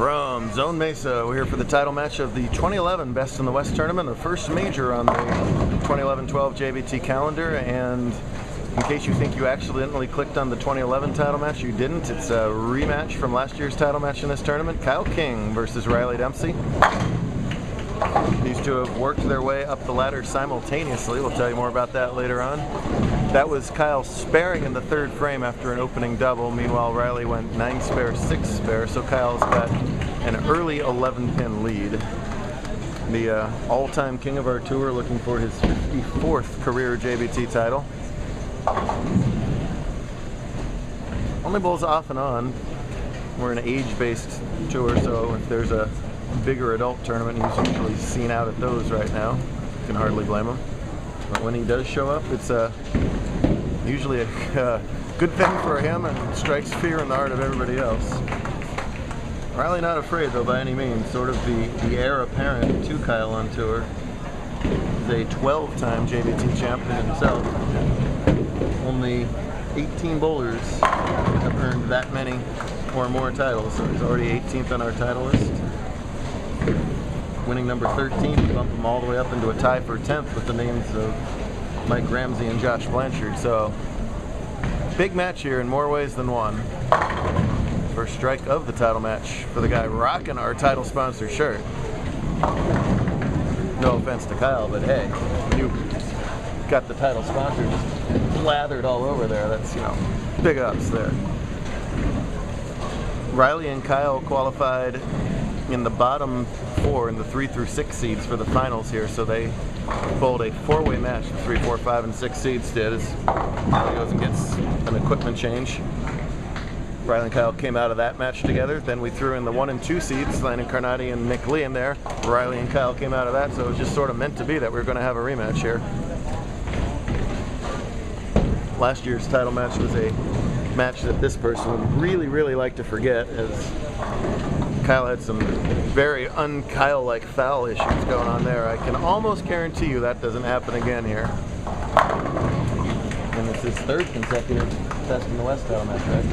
From Zone Mesa, we're here for the title match of the 2011 Best in the West tournament, the first major on the 2011-12 JBT calendar. And in case you think you accidentally clicked on the 2011 title match, you didn't. It's a rematch from last year's title match in this tournament, Kyle King versus Riley Dempsey. These two have worked their way up the ladder simultaneously. We'll tell you more about that later on. That was Kyle sparing in the third frame after an opening double. Meanwhile, Riley went 9 spare, 6 spare, so Kyle's got an early 11-pin lead. The all-time king of our tour, looking for his 54th career JBT title. Only bowls off and on. We're an age-based tour, so if there's a bigger adult tournament, he's usually seen out at those right now. You can hardly blame him. But when he does show up, it's usually a good thing for him and strikes fear in the heart of everybody else. Riley not afraid though by any means, sort of the heir apparent to Kyle on tour. He's a 12-time JBT champion himself. Only 18 bowlers have earned that many or more titles, so he's already 18th on our title list. Winning number 13, bump him all the way up into a tie for 10th with the names of Mike Ramsey and Josh Blanchard. So, big match here in more ways than one. First strike of the title match for the guy rocking our title sponsor shirt. No offense to Kyle, but hey, you got the title sponsor just lathered all over there. That's, you know, big ups there. Riley and Kyle qualified in the bottom 4 in the 3 through 6 seeds for the finals here, so they bowled a 4-way match. The 3, 4, 5, and 6 seeds did, as Riley goes and gets an equipment change. Riley and Kyle came out of that match together. Then we threw in the 1 and 2 seeds, Landon Carnati and Nick Lee in there. Riley and Kyle came out of that, so it was just sort of meant to be that we were going to have a rematch here. Last year's title match was a match that this person would really, really like to forget, as Kyle had some very un-Kyle-like foul issues going on there. I can almost guarantee you that doesn't happen again here. And it's his 3rd consecutive Best in the West title match, right?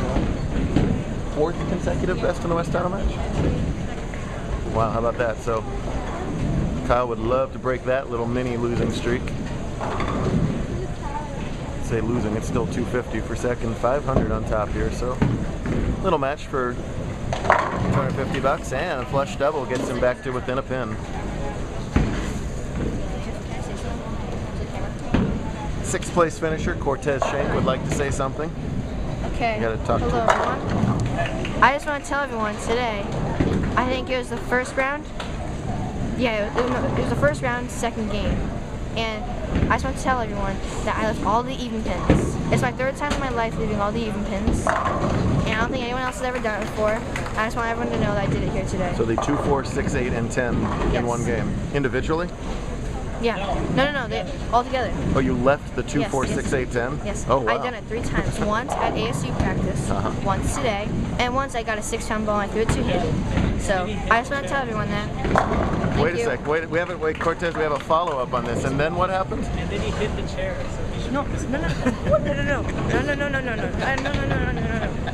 4th consecutive Best in the West title match? Wow, how about that? So Kyle would love to break that little mini losing streak. Say losing, it's still 250 for second, 500 on top here, so little match for $250, and a flush double gets him back to within a pin. 6th place finisher, Cortez Shank, would like to say something. Okay. You gotta talk Hello, to everyone. I just want to tell everyone today, I think it was the first round. Yeah, it was the first round, 2nd game. And I just want to tell everyone that I left all the even pins. It's my 3rd time in my life leaving all the even pins. And I don't think anyone else has ever done it before. I just want everyone to know that I did it here today. So the 2, 4, 6, 8, and 10 in one game. Individually? Yeah. No, they all together. Oh, you left the 2, Yes, 4, yes. 6, 8, 10? Yes. Oh, wow. I've done it 3 times. Once at ASU practice, once today, and once I got a 6-pound ball and I threw it 2-handed. So I just want to tell everyone that. Wait a sec. Wait, Cortez, we have a follow-up on this. And then what happened? And then he hit the chair. So No.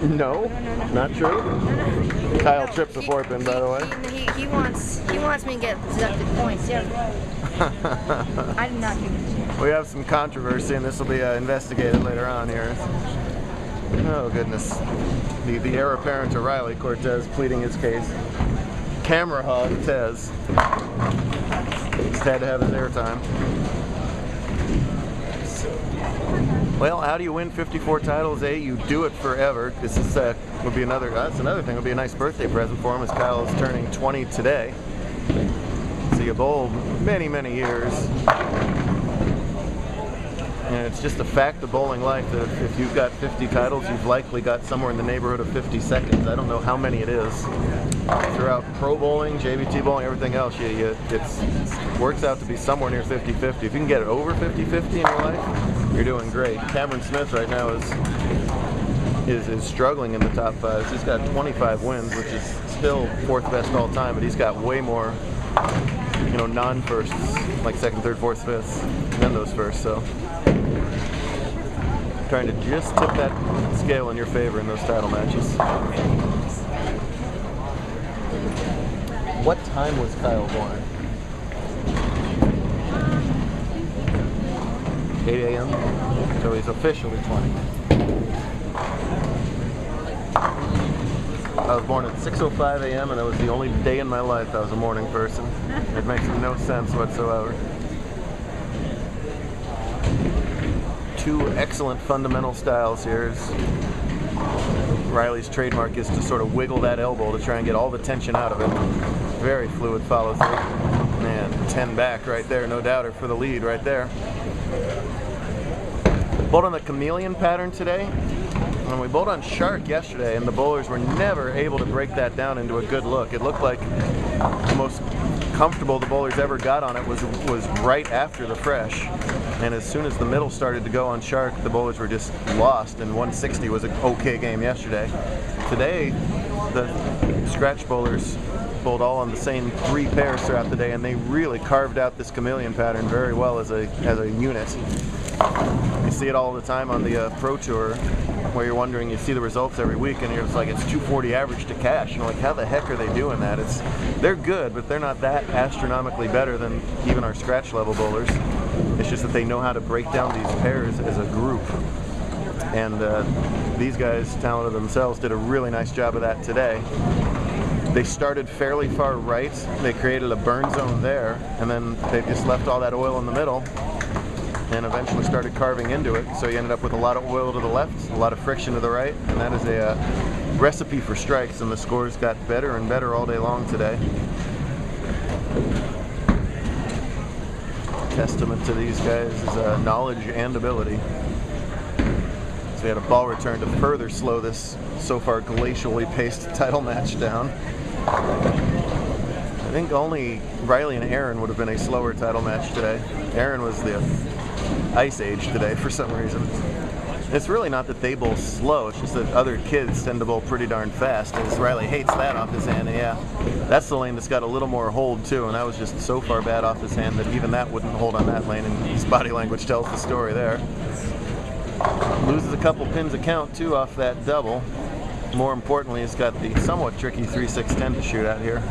No? Not true? Kyle tripped before pin, by the way. He wants me to get deducted points. Yeah. I did not do this. We have some controversy, and this will be investigated later on here. Oh, goodness. The heir apparent to Riley, Cortez, pleading his case. Camera hog, Tez. Just had to have his airtime. Well, how do you win 54 titles? A, you do it forever. This is would be another. That's another thing. Would be a nice birthday present for him, as Kyle is turning 20 today. So you bowl many, many years. And it's just a fact of bowling life that if you've got 50 titles, you've likely got somewhere in the neighborhood of 50 seconds. I don't know how many it is. Throughout pro bowling, JBT bowling, everything else, it works out to be somewhere near 50-50. If you can get it over 50-50 in your life, you're doing great. Cameron Smith right now is struggling in the top 5. He's got 25 wins, which is still 4th best all time, but he's got way more, non-firsts, like 2nd, 3rd, 4th, 5th, than those firsts. So trying to just tip that scale in your favor in those title matches. What time was Kyle born? 8 a.m. So he's officially 20. I was born at 6:05 a.m. and that was the only day in my life I was a morning person. It makes no sense whatsoever. Two excellent fundamental styles here. Riley's trademark is to sort of wiggle that elbow to try and get all the tension out of it. Very fluid follow through. Man, 10 back right there, no doubter for the lead right there. Bowled on the chameleon pattern today. And we bowled on shark yesterday, and the bowlers were never able to break that down into a good look. It looked like the most comfortable the bowlers ever got on it was right after the fresh. And as soon as the middle started to go on shark, the bowlers were just lost, and 160 was an okay game yesterday. Today, the scratch bowlers bowled all on the same 3 pairs throughout the day, and they really carved out this chameleon pattern very well as a unit. You see it all the time on the Pro Tour, where you're wondering, you see the results every week, and you're just like, it's 240 average to cash. And you're like, how the heck are they doing that? They're good, but they're not that astronomically better than even our scratch level bowlers. It's just that they know how to break down these pairs as a group. And these guys, talented themselves, did a really nice job of that today. They started fairly far right. They created a burn zone there, and then they just left all that oil in the middle and eventually started carving into it. So you ended up with a lot of oil to the left, a lot of friction to the right, and that is a recipe for strikes, and the scores got better and better all day long today. Testament to these guys is knowledge and ability. So we had a ball return to further slow this so far glacially paced title match down. I think only Riley and Aaron would have been a slower title match today. Aaron was the Ice Age today for some reason. It's really not that they bowl slow, it's just that other kids tend to bowl pretty darn fast. As Riley hates that off his hand, and yeah, that's the lane that's got a little more hold too, and that was just so far bad off his hand that even that wouldn't hold on that lane, and his body language tells the story there. Loses a couple pins a count too off that double. More importantly, he's got the somewhat tricky 3-6-10 to shoot out here.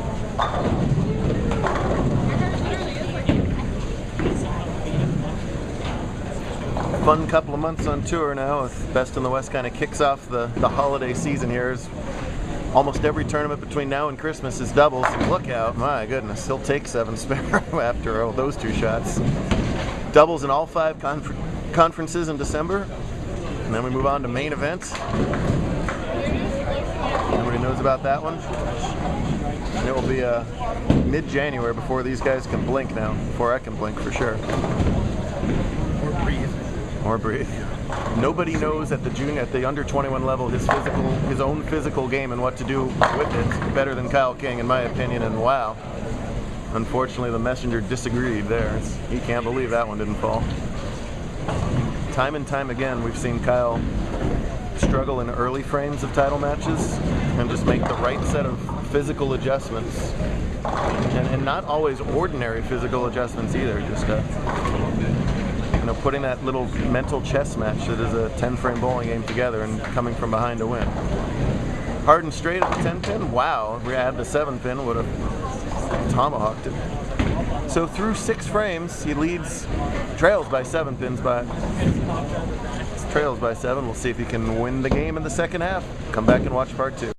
Fun couple of months on tour now. With Best in the West kind of kicks off the holiday season here. Almost every tournament between now and Christmas is doubles. And look out, my goodness, he'll take 7 spare after those 2 shots. Doubles in all 5 conferences in December. And then we move on to main event. Nobody knows about that one. And it will be mid-January before these guys can blink now. Before I can blink for sure. Or breathe. Nobody knows at the under 21 level his own physical game and what to do with it better than Kyle King, in my opinion. And wow, unfortunately the messenger disagreed there. He can't believe that one didn't fall. Time and time again we've seen Kyle struggle in early frames of title matches and just make the right set of physical adjustments, and not always ordinary physical adjustments either. Just putting that little mental chess match that is a 10-frame bowling game together and coming from behind to win. Hard and straight at the 10-pin. Wow, if we had the 7-pin, would have tomahawked it. So through 6 frames, he trails by 7 pins, trails by 7. We'll see if he can win the game in the second half. Come back and watch part 2.